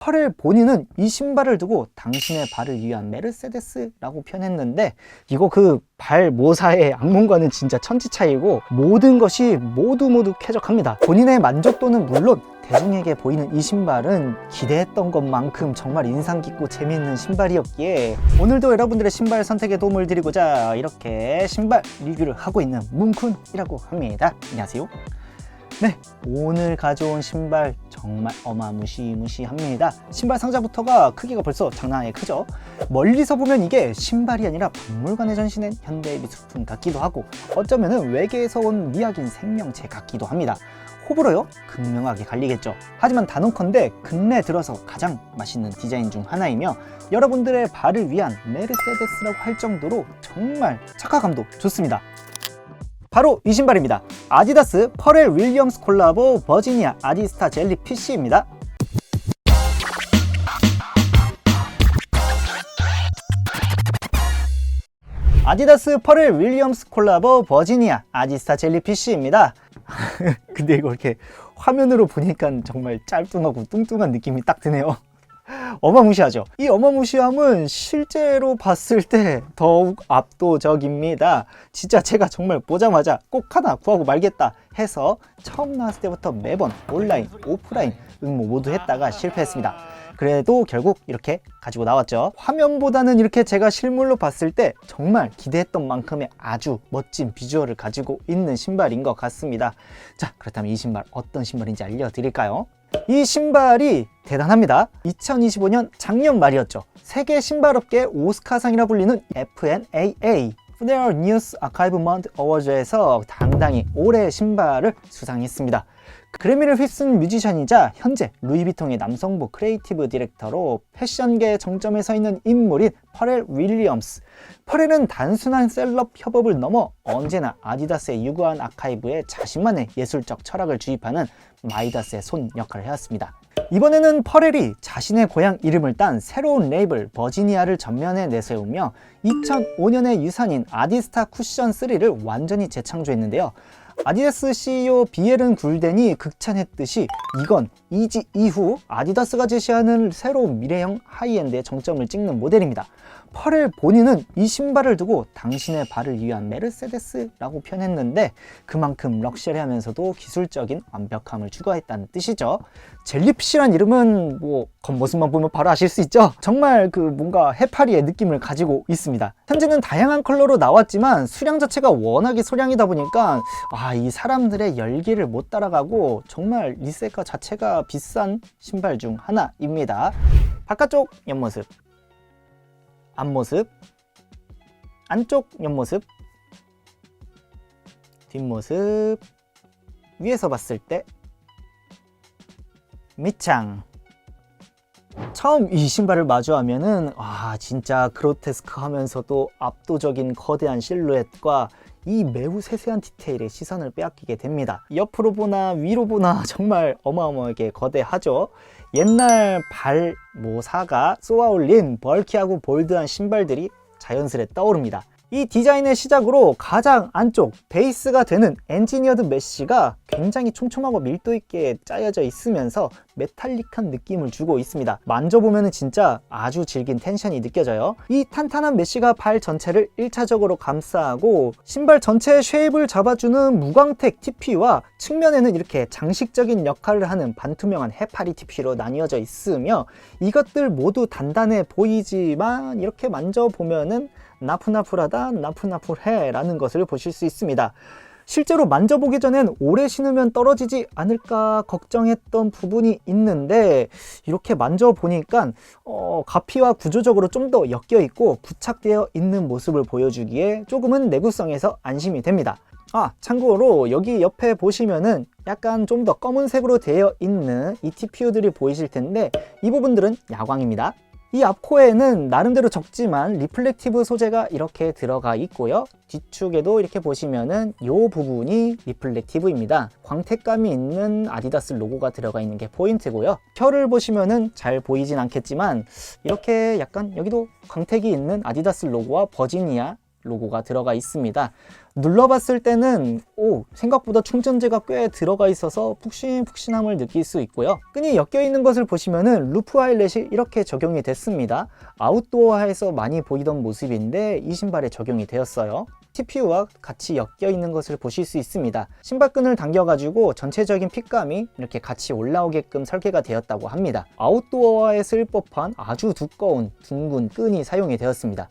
퍼렐 본인은 이 신발을 두고 당신의 발을 위한 메르세데스라고 표현했는데, 이거 그 발 모사의 악몽과는 진짜 천지 차이고 모든 것이 모두 쾌적합니다. 본인의 만족도는 물론 대중에게 보이는 이 신발은 기대했던 것만큼 정말 인상 깊고 재미있는 신발이었기에 오늘도 여러분들의 신발 선택에 도움을 드리고자 이렇게 신발 리뷰를 하고 있는 문쿤이라고 합니다. 안녕하세요. 네, 오늘 가져온 신발 정말 어마무시합니다. 신발 상자부터가 크기가 벌써 장난 아니게 크죠. 멀리서 보면 이게 신발이 아니라 박물관에 전시된 현대미술품 같기도 하고, 어쩌면 외계에서 온 미학인 생명체 같기도 합니다. 호불호요? 극명하게 갈리겠죠. 하지만 단언컨대 근래 들어서 가장 맛있는 디자인 중 하나이며, 여러분들의 발을 위한 메르세데스라고 할 정도로 정말 착화감도 좋습니다. 바로 이 신발입니다. 아디다스 퍼렐 윌리엄스 콜라보 버지니아 아디스타 젤리피쉬입니다. 아디다스 퍼렐 윌리엄스 콜라보 버지니아 아디스타 젤리피쉬입니다. 근데 이거 이렇게 화면으로 보니까 정말 짤뚱하고 뚱뚱한 느낌이 딱 드네요. 어마무시하죠. 이 어마무시함은 실제로 봤을 때 더욱 압도적입니다. 진짜 제가 정말 보자마자 꼭 하나 구하고 말겠다 해서 처음 나왔을 때부터 매번 온라인, 오프라인 응모 모두 했다가 실패했습니다. 그래도 결국 이렇게 가지고 나왔죠. 화면보다는 이렇게 제가 실물로 봤을 때 정말 기대했던 만큼의 아주 멋진 비주얼을 가지고 있는 신발인 것 같습니다. 자, 그렇다면 이 신발 어떤 신발인지 알려드릴까요? 이 신발이 대단합니다. 2025년 작년 말이었죠. 세계 신발업계 오스카상이라 불리는 FNAA Footwear News Archive Month Awards에서 당당히 올해의 신발을 수상했습니다. 그래미를 휩쓴 뮤지션이자 현재 루이비통의 남성부 크리에이티브 디렉터로 패션계의 정점에 서 있는 인물인 퍼렐 윌리엄스. 퍼렐은 단순한 셀럽 협업을 넘어 언제나 아디다스의 유구한 아카이브에 자신만의 예술적 철학을 주입하는 마이다스의 손 역할을 해왔습니다. 이번에는 퍼렐이 자신의 고향 이름을 딴 새로운 레이블 버지니아를 전면에 내세우며 2005년의 유산인 아디스타 쿠션 3를 완전히 재창조했는데요. 아디다스 CEO 비에른 굴덴이 극찬했듯이 이건 이지 이후 아디다스가 제시하는 새로운 미래형 하이엔드의 정점을 찍는 모델입니다. 퍼렐 본인은 이 신발을 두고 당신의 발을 위한 메르세데스라고 표현했는데, 그만큼 럭셔리하면서도 기술적인 완벽함을 추구했다는 뜻이죠. 젤리피쉬란 이름은 뭐 겉모습만 보면 바로 아실 수 있죠. 정말 그 뭔가 해파리의 느낌을 가지고 있습니다. 현재는 다양한 컬러로 나왔지만 수량 자체가 워낙에 소량이다 보니까 이 사람들의 열기를 못 따라가고 정말 리셀가 자체가 비싼 신발 중 하나입니다. 바깥쪽 옆모습, 앞모습, 안쪽 옆모습, 뒷모습, 위에서 봤을 때 밑창. 처음 이 신발을 마주하면은 진짜 그로테스크하면서도 압도적인 거대한 실루엣과 이 매우 세세한 디테일에 시선을 빼앗기게 됩니다. 옆으로 보나 위로 보나 정말 어마어마하게 거대하죠. 옛날 발 모사가 쏘아올린 벌키하고 볼드한 신발들이 자연스레 떠오릅니다. 이 디자인의 시작으로 가장 안쪽 베이스가 되는 엔지니어드 메쉬가 굉장히 촘촘하고 밀도 있게 짜여져 있으면서 메탈릭한 느낌을 주고 있습니다. 만져보면 진짜 아주 질긴 텐션이 느껴져요. 이 탄탄한 메쉬가 발 전체를 1차적으로 감싸고 신발 전체의 쉐입을 잡아주는 무광택 TP와 측면에는 이렇게 장식적인 역할을 하는 반투명한 해파리 TP로 나뉘어져 있으며, 이것들 모두 단단해 보이지만 이렇게 만져보면은 나풀나풀하다, 나풀나풀해 라는 것을 보실 수 있습니다. 실제로 만져보기 전엔 오래 신으면 떨어지지 않을까 걱정했던 부분이 있는데, 이렇게 만져보니까 가피와 구조적으로 좀 더 엮여있고 부착되어 있는 모습을 보여주기에 조금은 내구성에서 안심이 됩니다. 참고로 여기 옆에 보시면은 약간 좀 더 검은색으로 되어 있는 이 TPU들이 보이실 텐데, 이 부분들은 야광입니다. 이 앞코에는 나름대로 적지만 리플렉티브 소재가 이렇게 들어가 있고요. 뒤축에도 이렇게 보시면은 이 부분이 리플렉티브입니다. 광택감이 있는 아디다스 로고가 들어가 있는 게 포인트고요. 혀를 보시면은 잘 보이진 않겠지만 이렇게 약간 여기도 광택이 있는 아디다스 로고와 버지니아 로고가 들어가 있습니다. 눌러봤을 때는 생각보다 충전재가 꽤 들어가 있어서 푹신푹신함을 느낄 수 있고요. 끈이 엮여 있는 것을 보시면은 루프 아이렛이 이렇게 적용이 됐습니다. 아웃도어에서 많이 보이던 모습인데 이 신발에 적용이 되었어요. TPU와 같이 엮여 있는 것을 보실 수 있습니다. 신발끈을 당겨가지고 전체적인 핏감이 이렇게 같이 올라오게끔 설계가 되었다고 합니다. 아웃도어에 쓸 법한 아주 두꺼운 둥근 끈이 사용이 되었습니다.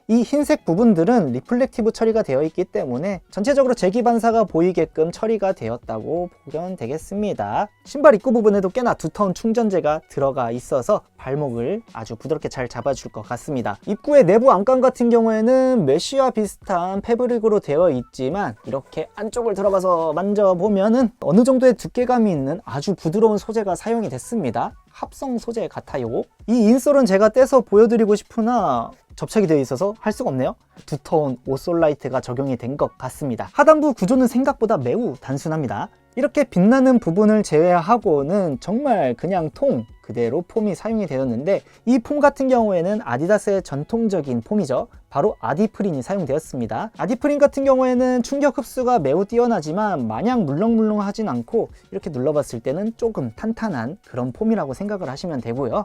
이 흰색 부분들은 리플렉티브 처리가 되어 있기 때문에 전체적으로 재기 반사가 보이게끔 처리가 되었다고 보면 되겠습니다. 신발 입구 부분에도 꽤나 두터운 충전재가 들어가 있어서 발목을 아주 부드럽게 잘 잡아줄 것 같습니다. 입구의 내부 안감 같은 경우에는 메쉬와 비슷한 패브릭으로 되어 있지만 이렇게 안쪽을 들어가서 만져보면은 어느 정도의 두께감이 있는 아주 부드러운 소재가 사용이 됐습니다. 합성 소재 같아요. 이 인솔은 제가 떼서 보여드리고 싶으나 접착이 되어 있어서 할 수가 없네요. 두터운 오솔라이트가 적용이 된 것 같습니다. 하단부 구조는 생각보다 매우 단순합니다. 이렇게 빛나는 부분을 제외하고는 정말 그냥 통 그대로 폼이 사용이 되었는데 이 폼 같은 경우에는 아디다스의 전통적인 폼이죠. 바로 아디프린이 사용되었습니다. 아디프린 같은 경우에는 충격 흡수가 매우 뛰어나지만 마냥 물렁물렁하진 않고 이렇게 눌러봤을 때는 조금 탄탄한 그런 폼이라고 생각을 하시면 되고요.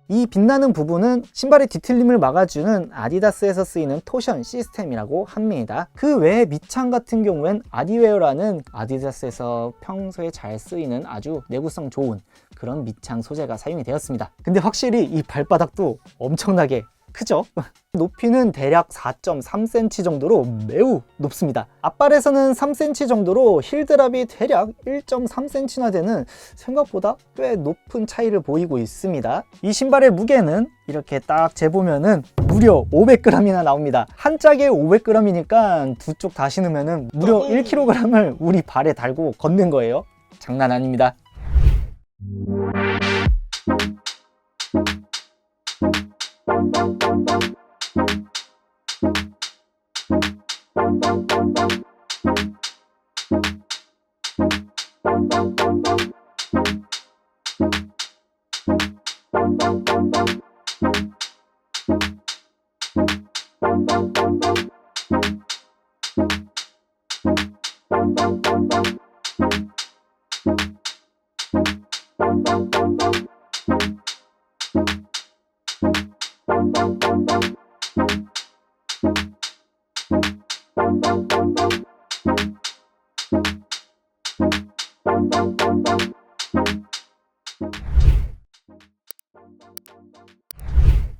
이 빛나는 부분은 신발의 뒤틀림을 막아주는 아디다스에서 쓰이는 토션 시스템이라고 합니다. 그 외에 밑창 같은 경우엔 아디웨어라는 아디다스에서 평소에 잘 쓰이는 아주 내구성 좋은 그런 밑창 소재가 사용이 되었습니다. 근데 확실히 이 발바닥도 엄청나게 크죠? 높이는 대략 4.3cm 정도로 매우 높습니다. 앞발에서는 3cm 정도로 힐드랍이 대략 1.3cm나 되는 생각보다 꽤 높은 차이를 보이고 있습니다. 이 신발의 무게는 이렇게 딱 재보면은 무려 500g이나 나옵니다. 한 짝에 500g이니까 두 쪽 다 신으면은 무려 1kg을 우리 발에 달고 걷는 거예요. 장난 아닙니다.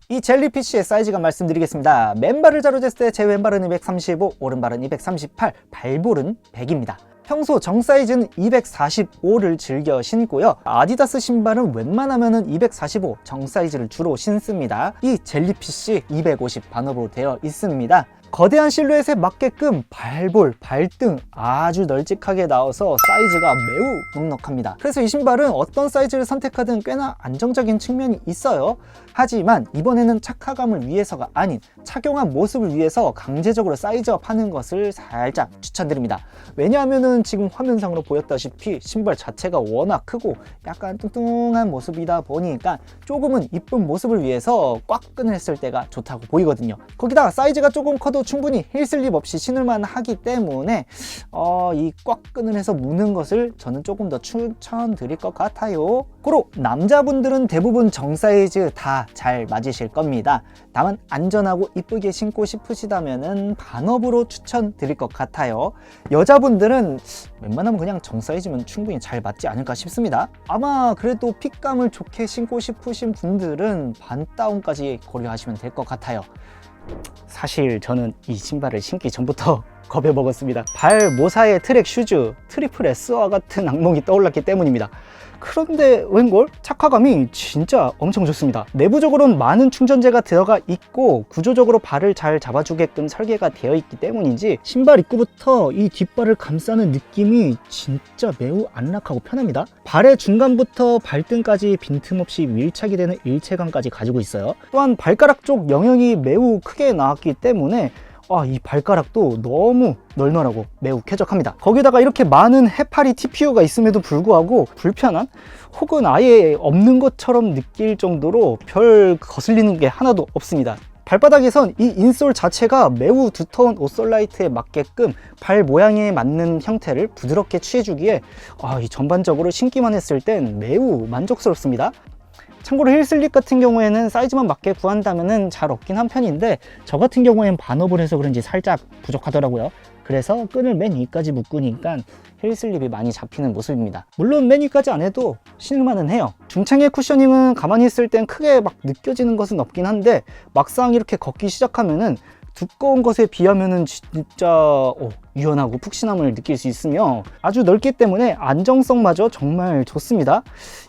이 젤리피쉬의 사이즈가 말씀드리겠습니다. 맨발을 자로 쟀을 때 제 왼발은 235, 오른발은 238, 발볼은 100입니다. 평소 정 사이즈는 245를 즐겨 신고요. 아디다스 신발은 웬만하면 245 정 사이즈를 주로 신습니다. 이 젤리피쉬 250 반업으로 되어 있습니다. 거대한 실루엣에 맞게끔 발볼, 발등 아주 널찍하게 나와서 사이즈가 매우 넉넉합니다. 그래서 이 신발은 어떤 사이즈를 선택하든 꽤나 안정적인 측면이 있어요. 하지만 이번에는 착화감을 위해서가 아닌 착용한 모습을 위해서 강제적으로 사이즈업 하는 것을 살짝 추천드립니다. 왜냐하면은 지금 화면상으로 보였다시피 신발 자체가 워낙 크고 약간 뚱뚱한 모습이다 보니까 조금은 이쁜 모습을 위해서 꽉 끈했을 때가 좋다고 보이거든요. 거기다가 사이즈가 조금 커도 충분히 힐슬립 없이 신을만 하기 때문에 이 꽉 끈을 해서 무는 것을 저는 조금 더 추천드릴 것 같아요. 고로 남자분들은 대부분 정 사이즈 다 잘 맞으실 겁니다. 다만 안전하고 이쁘게 신고 싶으시다면 반업으로 추천드릴 것 같아요. 여자분들은 웬만하면 그냥 정 사이즈면 충분히 잘 맞지 않을까 싶습니다. 아마 그래도 핏감을 좋게 신고 싶으신 분들은 반 다운까지 고려하시면 될 것 같아요. 사실 저는 이 신발을 신기 전부터 겁에 먹었습니다. 발 모사의 트랙 슈즈 트리플 S와 같은 악몽이 떠올랐기 때문입니다. 그런데 웬걸? 착화감이 진짜 엄청 좋습니다. 내부적으로는 많은 충전재가 들어가 있고 구조적으로 발을 잘 잡아주게끔 설계가 되어 있기 때문인지 신발 입구부터 이 뒷발을 감싸는 느낌이 진짜 매우 안락하고 편합니다. 발의 중간부터 발등까지 빈틈없이 밀착이 되는 일체감까지 가지고 있어요. 또한 발가락 쪽 영역이 매우 크게 나왔기 때문에 이 발가락도 너무 널널하고 매우 쾌적합니다. 거기다가 이렇게 많은 해파리 TPU가 있음에도 불구하고 불편한 혹은 아예 없는 것처럼 느낄 정도로 별 거슬리는 게 하나도 없습니다. 발바닥에선 이 인솔 자체가 매우 두터운 오솔라이트에 맞게끔 발 모양에 맞는 형태를 부드럽게 취해주기에 이 전반적으로 신기만 했을 땐 매우 만족스럽습니다. 참고로 힐슬립 같은 경우에는 사이즈만 맞게 구한다면 잘 없긴 한 편인데 저 같은 경우에는 반업을 해서 그런지 살짝 부족하더라고요. 그래서 끈을 맨 위까지 묶으니까 힐슬립이 많이 잡히는 모습입니다. 물론 맨 위까지 안 해도 신을만은 해요. 중창의 쿠셔닝은 가만히 있을 땐 크게 막 느껴지는 것은 없긴 한데 막상 이렇게 걷기 시작하면은 두꺼운 것에 비하면은 진짜 유연하고 푹신함을 느낄 수 있으며 아주 넓기 때문에 안정성마저 정말 좋습니다.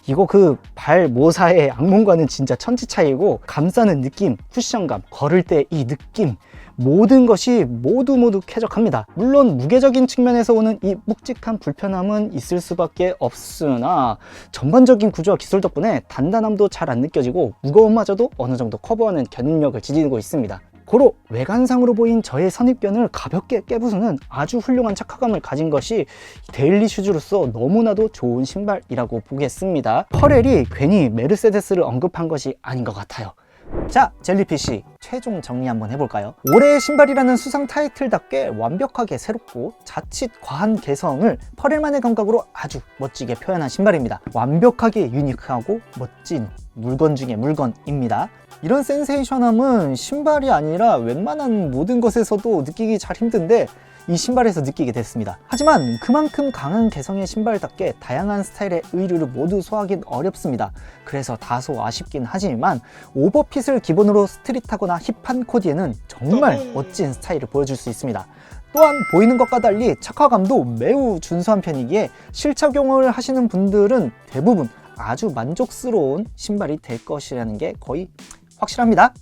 이거 그 발 모사의 악몽과는 진짜 천지 차이고 감싸는 느낌, 쿠션감, 걸을 때 이 느낌 모든 것이 모두 쾌적합니다. 물론 무게적인 측면에서 오는 이 묵직한 불편함은 있을 수밖에 없으나 전반적인 구조와 기술 덕분에 단단함도 잘 안 느껴지고 무거움마저도 어느 정도 커버하는 견인력을 지니고 있습니다. 고로 외관상으로 보인 저의 선입견을 가볍게 깨부수는 아주 훌륭한 착화감을 가진 것이 데일리 슈즈로서 너무나도 좋은 신발이라고 보겠습니다. 퍼렐이 괜히 메르세데스를 언급한 것이 아닌 것 같아요. 자, 젤리피쉬 최종 정리 한번 해볼까요? 올해의 신발이라는 수상 타이틀답게 완벽하게 새롭고 자칫 과한 개성을 퍼렐만의 감각으로 아주 멋지게 표현한 신발입니다. 완벽하게 유니크하고 멋진 물건 중에 물건입니다. 이런 센세이션함은 신발이 아니라 웬만한 모든 것에서도 느끼기 잘 힘든데 이 신발에서 느끼게 됐습니다. 하지만 그만큼 강한 개성의 신발답게 다양한 스타일의 의류를 모두 소화하긴 어렵습니다. 그래서 다소 아쉽긴 하지만 오버핏을 기본으로 스트릿하거나 힙한 코디에는 정말 멋진 스타일을 보여줄 수 있습니다. 또한 보이는 것과 달리 착화감도 매우 준수한 편이기에 실착용을 하시는 분들은 대부분 아주 만족스러운 신발이 될 것이라는 게 거의 확실합니다.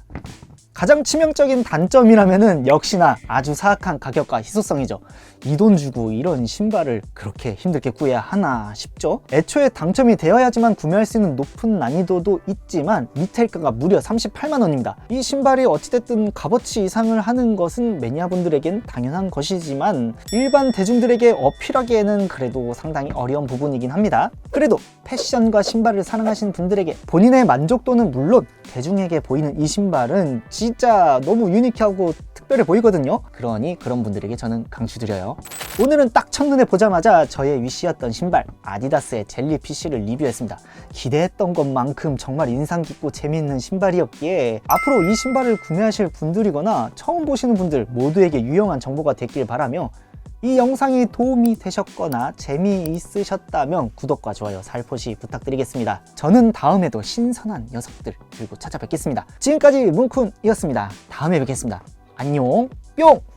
가장 치명적인 단점이라면은 역시나 아주 사악한 가격과 희소성이죠. 이 돈 주고 이런 신발을 그렇게 힘들게 구해야 하나 싶죠. 애초에 당첨이 되어야지만 구매할 수 있는 높은 난이도도 있지만 리테일가가 무려 38만 원입니다. 이 신발이 어찌됐든 값어치 이상을 하는 것은 매니아분들에겐 당연한 것이지만 일반 대중들에게 어필하기에는 그래도 상당히 어려운 부분이긴 합니다. 그래도 패션과 신발을 사랑하시는 분들에게 본인의 만족도는 물론 대중에게 보이는 이 신발은 진짜 너무 유니크하고 특별해 보이거든요. 그러니 그런 분들에게 저는 강추드려요. 오늘은 딱 첫눈에 보자마자 저의 위시였던 신발 아디다스의 젤리피쉬를 리뷰했습니다. 기대했던 것만큼 정말 인상 깊고 재미있는 신발이었기에 앞으로 이 신발을 구매하실 분들이거나 처음 보시는 분들 모두에게 유용한 정보가 됐길 바라며 이 영상이 도움이 되셨거나 재미있으셨다면 구독과 좋아요 살포시 부탁드리겠습니다. 저는 다음에도 신선한 녀석들 들고 찾아뵙겠습니다. 지금까지 문쿤이었습니다. 다음에 뵙겠습니다. 안녕 뿅!